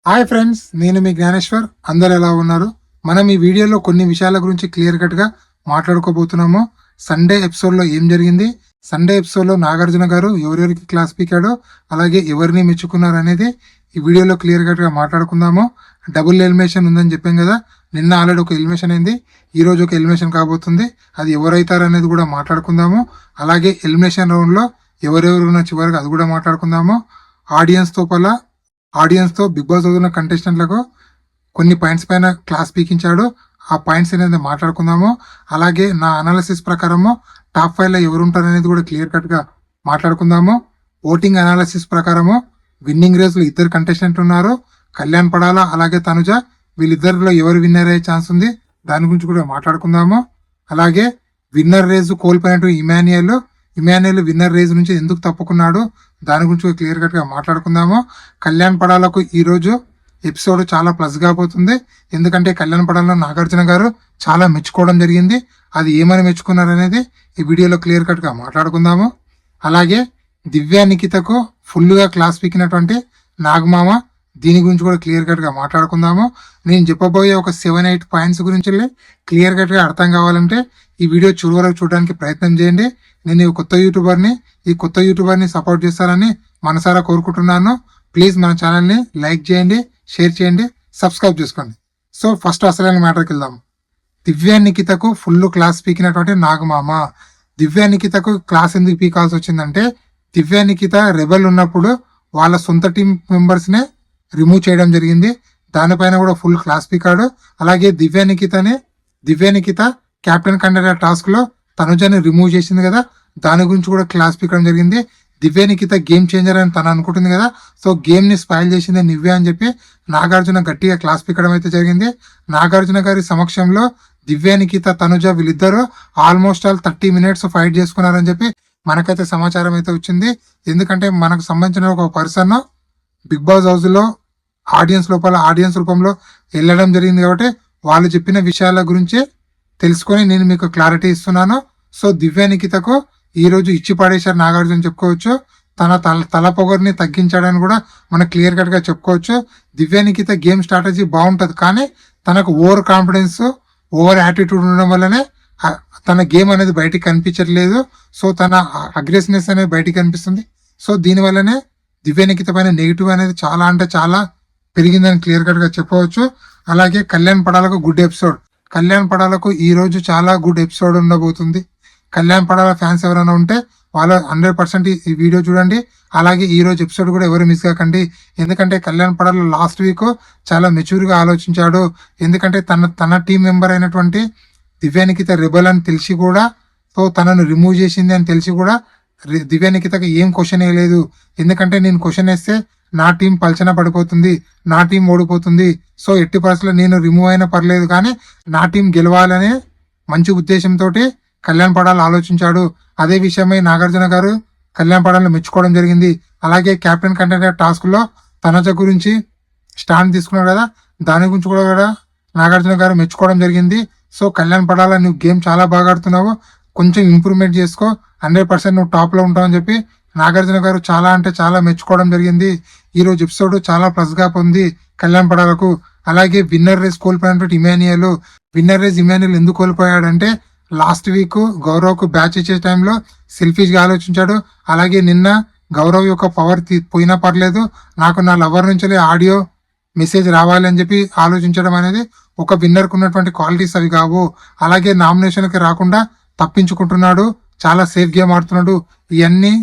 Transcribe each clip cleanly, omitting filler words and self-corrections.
Hi friends, నేను మీ జ్ఞానేశ్వర్. అందరు ఎలా ఉన్నారు? మనం ఈ వీడియోలో కొన్ని విషయాల గురించి క్లియర్ కట్ గా మాట్లాడుకోబోతున్నాము. సండే ఎపిసోడ్ లో ఏం జరిగింది, సండే ఎపిసోడ్ లో నాగార్జున గారు ఎవరెవరికి క్లాస్ పీకాడు, అలాగే ఎవరిని మెచ్చుకున్నారు అనేది ఈ వీడియోలో క్లియర్ కట్ గా మాట్లాడుకుందాము. డబుల్ ఎలిమినేషన్ ఉందని చెప్పాం కదా, నిన్న ఆల్రెడీ ఒక ఎలిమినేషన్ అయింది, ఈ రోజు ఒక ఎలిమినేషన్ కాబోతుంది. అది ఎవరైతారు అనేది కూడా మాట్లాడుకుందాము. అలాగే ఎలిమినేషన్ రౌండ్ లో ఎవరెవరు ఉన్న చివరికి అది కూడా మాట్లాడుకుందాము. ఆడియన్స్ తో బిగ్ బాస్ చదువుతున్న కంటెస్టెంట్లకు కొన్ని పాయింట్స్ పైన క్లాస్ పీకించాడు. ఆ పాయింట్స్ అనేది మాట్లాడుకుందాము. అలాగే నా అనాలిసిస్ ప్రకారము టాప్ 5 లో ఎవరు ఉంటారు అనేది కూడా క్లియర్ కట్ గా మాట్లాడుకుందాము. ఓటింగ్ అనాలిసిస్ ప్రకారము విన్నింగ్ రేస్ లో ఇద్దరు కంటెస్టెంట్ ఉన్నారు, కళ్యాణ్ పడాల అలాగే తనుజ. వీళ్ళిద్దరిలో ఎవరు విన్నర్ అయ్యే ఛాన్స్ ఉంది దాని గురించి కూడా మాట్లాడుకుందాము. అలాగే విన్నర్ రేస్ కోల్పోయినట్టు ఇమాన్యుయల్ విన్నర్ రేస్ నుంచి ఎందుకు తప్పుకున్నాడు దాని గురించి క్లియర్ కట్ గా మాట్లాడుకుందాము. కళ్యాణ్ పడాలకు ఈ రోజు ఎపిసోడ్ చాలా ప్లస్ గా పోతుంది. ఎందుకంటే కళ్యాణ్ పడాలలో నాగార్జున గారు చాలా మెచ్చుకోవడం జరిగింది. అది ఏమని మెచ్చుకున్నారు అనేది ఈ వీడియోలో క్లియర్ కట్ గా మాట్లాడుకుందాము. అలాగే దివ్య నిఖితకు ఫుల్ గా క్లాస్ పీకినటువంటి నాగమామ, దీని గురించి కూడా క్లియర్ కట్ గా మాట్లాడుకుందాము. నేను చెప్పబోయే ఒక 7-8 పాయింట్స్ గురించి క్లియర్ కట్ గా అర్థం కావాలంటే ఈ వీడియో చివరి వరకు చూడడానికి ప్రయత్నం చేయండి. నేను ఈ కొత్త యూట్యూబర్ని సపోర్ట్ చేస్తారని మనసారా కోరుకుంటున్నాను. ప్లీజ్ మన ఛానల్ని లైక్ చేయండి, షేర్ చేయండి, సబ్స్క్రైబ్ చేసుకోండి. సో ఫస్ట్ అసలైన మ్యాటర్కి వెళ్దాం. దివ్య నిఖితకు ఫుల్ క్లాస్ పీకినటువంటి నాగమామ. దివ్య నిఖితకు క్లాస్ ఎందుకు పీకాల్సి వచ్చిందంటే, దివ్య నిఖిత రెబల్ ఉన్నప్పుడు వాళ్ళ సొంత టీం మెంబర్స్ నే రిమూవ్ చేయడం జరిగింది. దానిపైన కూడా ఫుల్ క్లాస్ పీకాడు. అలాగే Divya Nikhita captain conductor task లో తనుజని రిమూవ్ చేసింది కదా, దాని గురించి కూడా క్లాస్ పీకడం జరిగింది. దివ్య నిఖిత గేమ్ చేంజర్ అని తను అనుకుంటుంది కదా, సో గేమ్ ని స్పాయిల్ చేసింది నివ్య అని చెప్పి నాగార్జున గట్టిగా క్లాస్ పీకడం అయితే జరిగింది. నాగార్జున గారి సమక్షంలో దివ్య నిఖిత తనుజ వీళ్ళిద్దరూ ఆల్మోస్ట్ 30 minutes ఫైట్ చేసుకున్నారని చెప్పి మనకైతే సమాచారం అయితే వచ్చింది. ఎందుకంటే మనకు సంబంధించిన ఒక పర్సన్ బిగ్ బాస్ హౌస్ లో ఆడియన్స్ రూపంలో వెళ్ళడం జరిగింది. కాబట్టి వాళ్ళు చెప్పిన విషయాల గురించి తెలుసుకొని నేను మీకు క్లారిటీ ఇస్తున్నాను. సో దివ్య నిఖితకు ఈ రోజు ఇచ్చి పడేశారు నాగార్జున చెప్పుకోవచ్చు. తన తల పొగర్ని తగ్గించాడని కూడా మనం క్లియర్ కట్ గా చెప్పుకోవచ్చు. దివ్య నిఖిత గేమ్ స్ట్రాటజీ బాగుంటది, కానీ తనకు ఓవర్ కాన్ఫిడెన్స్, ఓవర్ యాటిట్యూడ్ ఉండడం వల్లనే తన గేమ్ అనేది బయటికి కనిపించట్లేదు. సో తన అగ్రెసివ్నెస్ అనేది బయటికి కనిపిస్తుంది. సో దీని వల్లనే దివ్య నిఖిత పైన నెగిటివ్ అనేది చాలా అంటే చాలా పెరిగిందని క్లియర్ కట్ గా చెప్పవచ్చు. అలాగే కళ్యాణ్ పడాలకు గుడ్ ఎపిసోడ్. కళ్యాణ్ పడాలకు ఈ రోజు చాలా గుడ్ ఎపిసోడ్ ఉండబోతుంది. కళ్యాణ్ పడాల ఫ్యాన్స్ ఎవరైనా ఉంటే వాళ్ళు 100% ఈ వీడియో చూడండి. అలాగే ఈ రోజు ఎపిసోడ్ కూడా ఎవరు మిస్ కాకండి. ఎందుకంటే కళ్యాణ్ పడాల లాస్ట్ వీక్ చాలా మెచ్యూర్ గా ఆలోచించాడు. ఎందుకంటే తన టీం మెంబర్ అయినటువంటి దివ్య నిఖిత రెబల్ అని తెలిసి కూడా, సో తనను రిమూవ్ చేసింది అని తెలిసి కూడా దివ్య నిఖితకి ఏం క్వశ్చన్ వేయలేదు. ఎందుకంటే నేను క్వశ్చన్ వేస్తే నా టీం పల్చన పడిపోతుంది, నా టీం ఓడిపోతుంది, సో ఎట్టి పరిస్థితుల్లో నేను రిమూవ్ అయినా పర్లేదు కానీ నా టీం గెలవాలనే మంచి ఉద్దేశంతో కళ్యాణ్ పడాల్ ఆలోచించాడు. అదే విషయమై నాగార్జున గారు కళ్యాణ్ పడాలను మెచ్చుకోవడం జరిగింది. అలాగే కెప్టెన్ కంటెండర్ టాస్క్ లో తనజ గురించి స్టాండ్ తీసుకున్నాడు కదా, దాని గురించి కూడా నాగార్జున గారు మెచ్చుకోవడం జరిగింది. సో కళ్యాణ్ పడాల నువ్వు గేమ్ చాలా బాగా ఆడుతున్నావు, కొంచెం ఇంప్రూవ్మెంట్ చేసుకో, 100% నువ్వు టాప్ లో ఉంటావు అని చెప్పి నాగార్జున గారు చాలా అంటే చాలా మెచ్చుకోవడం జరిగింది. ఈ రోజు ఎపిసోడ్ చాలా ప్లస్ గా పొంది కళ్యాణ్ పడాలకు. అలాగే విన్నర్ రేస్ కోల్పోయినటువంటి ఇమాన్యుయల్ ఎందుకు కోల్పోయాడంటే, లాస్ట్ వీక్ గౌరవ్ కు బ్యాచ్ ఇచ్చే టైంలో సెల్ఫిష్ గా ఆలోచించాడు. అలాగే నిన్న గౌరవ్ యొక్క పవర్ పోయినా పర్లేదు, నాకు నా లవర్ నుంచి ఆడియో మెసేజ్ రావాలి అని చెప్పి ఆలోచించడం అనేది ఒక విన్నర్ కు ఉన్నటువంటి క్వాలిటీస్ అవి కావు. అలాగే నామినేషన్ కి రాకుండా తప్పించుకుంటున్నాడు, చాలా సేఫ్ గేమ్ ఆడుతున్నాడు. ఇవన్నీ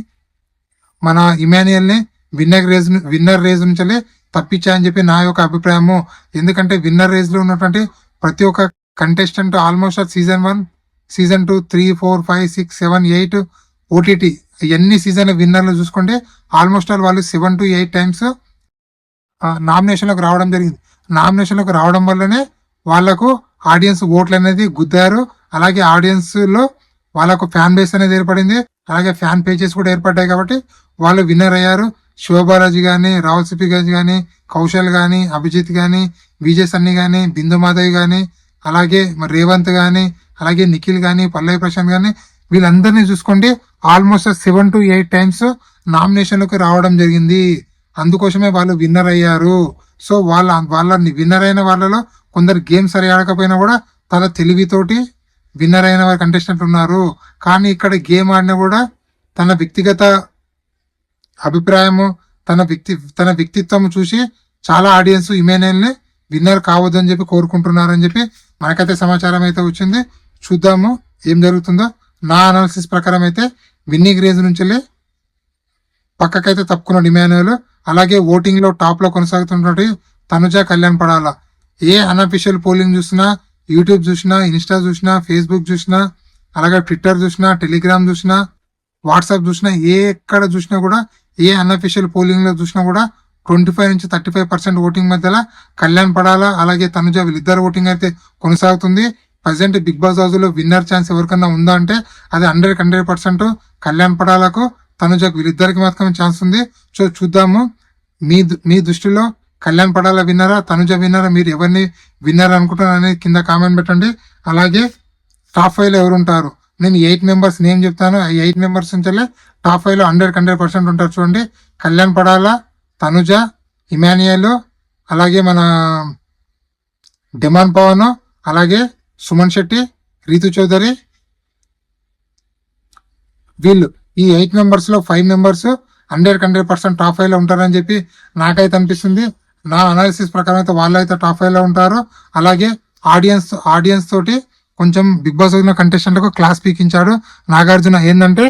మన ఇమాన్యుయల్ ని విన్నర్ రేజ్ నుంచి తప్పించాయని చెప్పి నా యొక్క అభిప్రాయము. ఎందుకంటే విన్నర్ రేజ్ లో ఉన్నటువంటి ప్రతి ఒక్క contestant almost season 1, season 2, 3, 4, 5, 6, 7, 8 OTT ఎన్ని సీజన్ విన్నర్లు చూసుకుంటే ఆల్మోస్ట్ వాళ్ళు 7 to 8 times నామినేషన్లకు రావడం జరిగింది. నామినేషన్లకు రావడం వల్లనే వాళ్లకు ఆడియన్స్ ఓట్లు అనేది గుద్దారు. అలాగే ఆడియన్స్ లో వాళ్ళకు ఫ్యాన్ బేస్ అనేది ఏర్పడింది, అలాగే ఫ్యాన్ పేజెస్ కూడా ఏర్పడ్డాయి. కాబట్టి వాళ్ళు విన్నర్ అయ్యారు. శివబాలాజీ గాని, రాహుల్ సిపి గాని, కౌశల్ గాని, అభిజిత్ గాని, విజయ్ సన్నీ గాని, బిందు మాధవ్ గాని, అలాగే రేవంత్ గాని, అలాగే నిఖిల్ గాని, పల్లవి ప్రశాంత్ గాని, వీళ్ళందరినీ చూసుకోండి ఆల్మోస్ట్ 7 to 8 times నామినేషన్లకు రావడం జరిగింది. అందుకోసమే వాళ్ళు విన్నర్ అయ్యారు. సో వాళ్ళ విన్నర్ అయిన వాళ్ళలో కొందరు గేమ్ సరి ఆడకపోయినా కూడా తన తెలివితోటి విన్నర్ అయిన వారి కంటెస్టెంట్ ఉన్నారు. కానీ ఇక్కడ గేమ్ ఆడినా కూడా తన వ్యక్తిగత అభిప్రాయము, తన వ్యక్తిత్వం చూసి చాలా ఆడియన్స్ ఇమాన్యుయల్ని విన్నర్ కావద్దని చెప్పి కోరుకుంటున్నారని చెప్పి మనకైతే సమాచారం అయితే వచ్చింది. చూద్దాము ఏం జరుగుతుందో. నా అనాలిసిస్ ప్రకారం అయితే విన్నింగ్ రేంజ్ నుంచి పక్కకైతే తప్పుకున్నాడు ఇమాన్యుయల్. అలాగే ఓటింగ్ లో టాప్ లో కొనసాగుతున్నటువంటి తనుజ కళ్యాణ్ పడాల. ఏ అన్అఫీషియల్ పోలింగ్ చూసినా, యూట్యూబ్ చూసినా, ఇన్స్టా చూసినా, ఫేస్బుక్ చూసినా, అలాగే ట్విట్టర్ చూసినా, టెలిగ్రామ్ చూసినా, వాట్సాప్ చూసినా, ఎక్కడ చూసినా కూడా, ఏ అన్అఫీషియల్ పోలింగ్ లో చూసినా కూడా 25 నుంచి 35% ఓటింగ్ మధ్యలో కళ్యాణ్ పడాల అలాగే తనుజ వీళ్ళిద్దరు ఓటింగ్ అయితే కొనసాగుతుంది. ప్రజెంట్ బిగ్ బాస్ హౌస్ లో విన్నర్ ఛాన్స్ ఎవరికన్నా ఉందా అంటే అది 100% కళ్యాణ్ పడాలకు, తనుజకు వీళ్ళిద్దరికి మాత్రమే ఛాన్స్ ఉంది. సో చూద్దాము. మీ దృష్టిలో కళ్యాణ్ పడాల విన్నరా, తనుజ విన్నరా, మీరు ఎవరిని విన్నర్ అనుకుంటున్నారు అనేది కింద కామెంట్ పెట్టండి. అలాగే టాప్ 5 లో ఎవరు ఉంటారు? నేను 8 మెంబర్స్ నేమ్ చెప్తాను. ఈ 8 మెంబర్స్ నుంచి టాప్ 5 లో 100% ఉంటారు. చూడండి, కళ్యాణ్ పడాల, తనుజ, ఇమాన్యుయల్, అలాగే మన డిమాండ్ పవన్, అలాగే సుమన్ శెట్టి, రీతు చౌదరి, వీళ్ళు ఈ 8 మెంబర్స్ లో 5 మెంబర్స్ 100% టాప్ 5 లో ఉంటారని చెప్పి నాకైతే అనిపిస్తుంది. నా అనాలిసిస్ ప్రకారం అయితే వాళ్ళు అయితే టాప్ 5 లో ఉంటారు. అలాగే ఆడియన్స్ తోటి కొంచెం బిగ్ బాస్ కంటెస్టెంట్ క్లాస్ పీకించాడు నాగార్జున. ఏంటంటే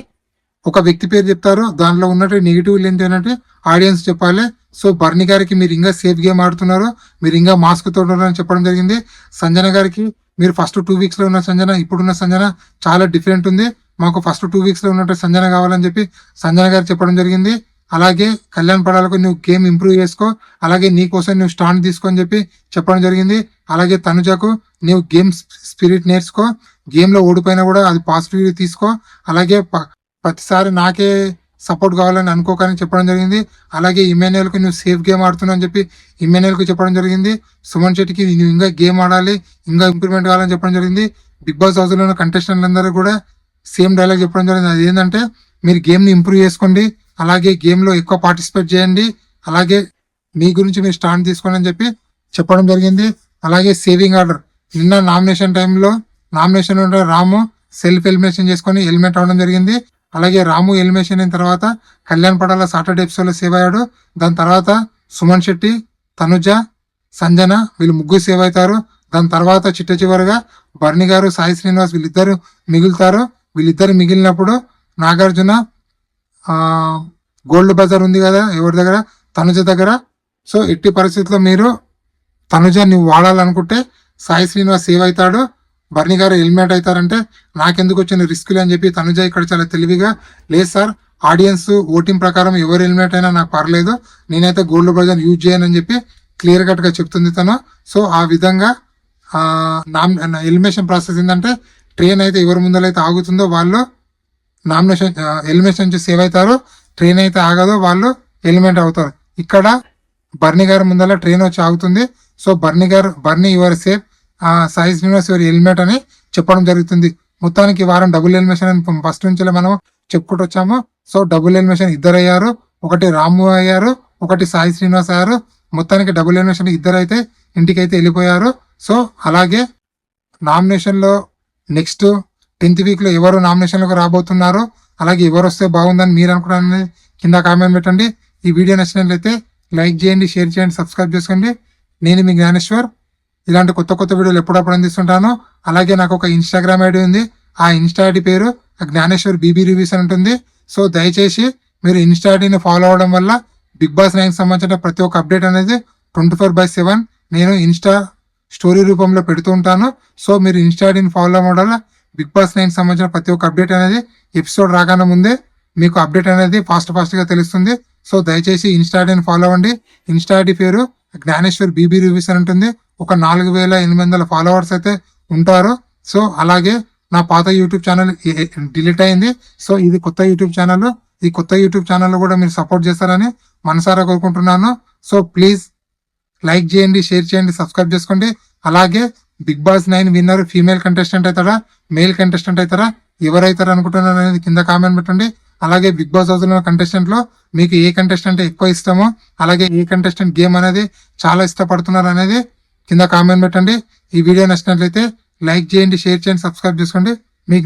ఒక వ్యక్తి పేరు చెప్తారు, దానిలో ఉన్నట్టు నెగిటివ్ ఏంటంటే ఆడియన్స్ చెప్పాలి. సో బర్నీ గారికి మీరు ఇంకా సేఫ్ గేమ్ ఆడుతున్నారు, మీరు ఇంకా మాస్క్ తోడున్నారని చెప్పడం జరిగింది. సంజన గారికి మీరు ఫస్ట్ 2 వీక్స్ లో ఉన్న సంజన, ఇప్పుడున్న సంజన చాలా డిఫరెంట్ ఉంది, మాకు ఫస్ట్ 2 వీక్స్ లో ఉన్నట్టు సంజన కావాలని చెప్పి సంజన గారు చెప్పడం జరిగింది. అలాగే కళ్యాణ్ పడాలకు నువ్వు గేమ్ ఇంప్రూవ్ చేసుకో, అలాగే నీ కోసం నువ్వు స్టాండ్ తీసుకో అని చెప్పి చెప్పడం జరిగింది. అలాగే తనుజకు నువ్వు గేమ్ స్పిరిట్ నేర్చుకో, గేమ్ లో ఓడిపోయినా కూడా అది పాజిటివ్ తీసుకో, అలాగే ప్రతిసారి నాకే సపోర్ట్ కావాలని అనుకోకని చెప్పడం జరిగింది. అలాగే ఇమాన్యుయల్ కు నువ్వు సేఫ్ గేమ్ ఆడుతున్నావు అని చెప్పి ఇమాన్యుయల్ కు చెప్పడం జరిగింది. సుమన్ శెట్టికి నువ్వు ఇంకా గేమ్ ఆడాలి, ఇంకా ఇంప్రూవ్మెంట్ కావాలని చెప్పడం జరిగింది. బిగ్ బాస్ హౌస్ లో ఉన్న కంటెస్టెంట్ అందరూ కూడా సేమ్ డైలాగ్ చెప్పడం జరిగింది. అది ఏంటంటే మీరు గేమ్ ని ఇంప్రూవ్ చేసుకోండి, అలాగే గేమ్ లో ఎక్కువ పార్టిసిపేట్ చేయండి, అలాగే మీ గురించి మీరు స్టాండ్ తీసుకోండి అని చెప్పి చెప్పడం జరిగింది. అలాగే సేవింగ్ ఆర్డర్, నిన్న నామినేషన్ టైంలో నామినేషన్ ఉంటే రాము సెల్ఫ్ ఎలిమినేషన్ చేసుకొని ఎలిమినేట్ అవడం జరిగింది. అలాగే రాము ఎలిమినేషన్ అయిన తర్వాత కళ్యాణ్ పడాల సాటర్డే ఎపిసోడ్ లో సేవ్ అయ్యాడు. దాని తర్వాత సుమన్ శెట్టి, తనుజ, సంజన వీళ్ళు ముగ్గురు సేవ్ అవుతారు. దాని తర్వాత చివరిగా బర్నీ గారు, సాయి శ్రీనివాస్ వీళ్ళిద్దరు మిగులుతారు. వీళ్ళిద్దరు మిగిలినప్పుడు నాగార్జున గోల్డ్ బజార్ ఉంది కదా ఎవరి దగ్గర, తనుజ దగ్గర. సో ఎట్టి పరిస్థితుల్లో మీరు తనుజ నువ్వు వాడాలనుకుంటే సాయి శ్రీనివాస్ సేవ్ అవుతాడు, బర్నీ గారు ఎలిమినేట్ అవుతారంటే నాకెందుకు వచ్చిన రిస్క్లు అని చెప్పి తనుజ ఇక్కడ చాలా తెలివిగా, లేదు సార్ ఆడియన్స్ ఓటింగ్ ప్రకారం ఎవరు ఎలిమినేట్ అయినా నాకు పర్లేదు, నేనైతే గోల్డ్ బజార్ యూజ్ చేయనని చెప్పి క్లియర్ కట్ గా చెప్తుంది తను. సో ఆ విధంగా ఎలిమినేషన్ ప్రాసెస్ ఏంటంటే ట్రైన్ అయితే ఎవరి ముందరైతే ఆగుతుందో వాళ్ళు ఎలిమినేషన్ నుంచి సేవ్ అవుతారు, ట్రైన్ అయితే ఆగదో వాళ్ళు ఎలిమినేట్ అవుతారు. ఇక్కడ బర్నీ గారి ముందర ట్రైన్ వచ్చి ఆగుతుంది. So Bharani you're safe, Sai Srinivas you're eliminate అని చెప్పడం జరుగుతుంది. మొత్తానికి వారం డబుల్ ఎలిమినేషన్ అని ఫస్ట్ నుంచి మనం చెప్పుకుంటూ వచ్చాము. సో డబుల్ ఎలిమినేషన్ ఇద్దరు అయ్యారు, ఒకటి రాము అయ్యారు, ఒకటి సాయి శ్రీనివాస్ అయ్యారు. మొత్తానికి డబుల్ ఎలిమినేషన్ ఇద్దరు అయితే ఇంటికైతే వెళ్ళిపోయారు. సో అలాగే నామినేషన్ లో నెక్స్ట్ 10th వీక్ లో ఎవరు నామినేషన్ లోకి రాబోతున్నారు, అలాగే ఎవరు వస్తే బాగుందని మీరు అనుకున్నారని కింద కామెంట్ పెట్టండి. ఈ వీడియో నచ్చినట్లయితే లైక్ చేయండి, షేర్ చేయండి, సబ్స్క్రైబ్ చేసుకోండి. నేను మీ జ్ఞానేశ్వర్. ఇలాంటి కొత్త వీడియోలు ఎప్పుడప్పుడు అందిస్తుంటాను. అలాగే నాకు ఒక ఇన్స్టాగ్రామ్ ఐడి ఉంది, ఆ ఇన్స్టా ఐడి పేరు జ్ఞానేశ్వర్ బీబీ రివ్యూస్ అని ఉంటుంది. సో దయచేసి మీరు ఇన్స్టా ఐడిని ఫాలో అవడం వల్ల బిగ్ బాస్ 9 సంబంధించిన ప్రతి ఒక్క అప్డేట్ అనేది 24/7 నేను ఇన్స్టా స్టోరీ రూపంలో పెడుతూ ఉంటాను. సో మీరు ఇన్స్టా ఐడిని ఫాలో అవ్వడం వల్ల బిగ్ బాస్ 9 సంబంధించిన ప్రతి ఒక్క అప్డేట్ అనేది ఎపిసోడ్ రాగానే ముందే మీకు అప్డేట్ అనేది ఫాస్ట్ గా తెలుస్తుంది. సో దయచేసి ఇన్స్టా ఐడిని ఫాలో అవ్వండి. ఇన్స్టా ఐడి పేరు జ్ఞానేశ్వర్ బీబీ రివ్యూస్ అని ఉంటుంది. ఒక 4800 ఫాలోవర్స్ అయితే ఉంటారు. సో అలాగే నా పాత యూట్యూబ్ ఛానల్ డిలీట్ అయింది. సో ఇది కొత్త యూట్యూబ్ ఛానల్. ఈ కొత్త యూట్యూబ్ ఛానల్ కూడా మీరు సపోర్ట్ చేస్తారని మనసారా కోరుకుంటున్నాను. సో ప్లీజ్ లైక్ చేయండి, షేర్ చేయండి, సబ్స్క్రైబ్ చేసుకోండి. అలాగే Bigg Boss 9 winner female contestant అవుతారా, మేల్ కంటెస్టెంట్ అవుతారా, ఎవరైతారా అనుకుంటున్నారు అనేది కింద కామెంట్ పెట్టండి. అలాగే బిగ్ బాస్ హౌస్ లో కంటెస్టెంట్ లో మీకు ఏ కంటెస్టెంట్ ఎక్కువ ఇష్టమో, అలాగే ఏ కంటెస్టెంట్ గేమ్ అనేది చాలా ఇష్టపడుతున్నారు అనేది కింద కామెంట్ పెట్టండి. ఈ వీడియో నచ్చినట్లయితే లైక్ చేయండి, షేర్ చేయండి, సబ్స్క్రైబ్ చేసుకోండి. మీ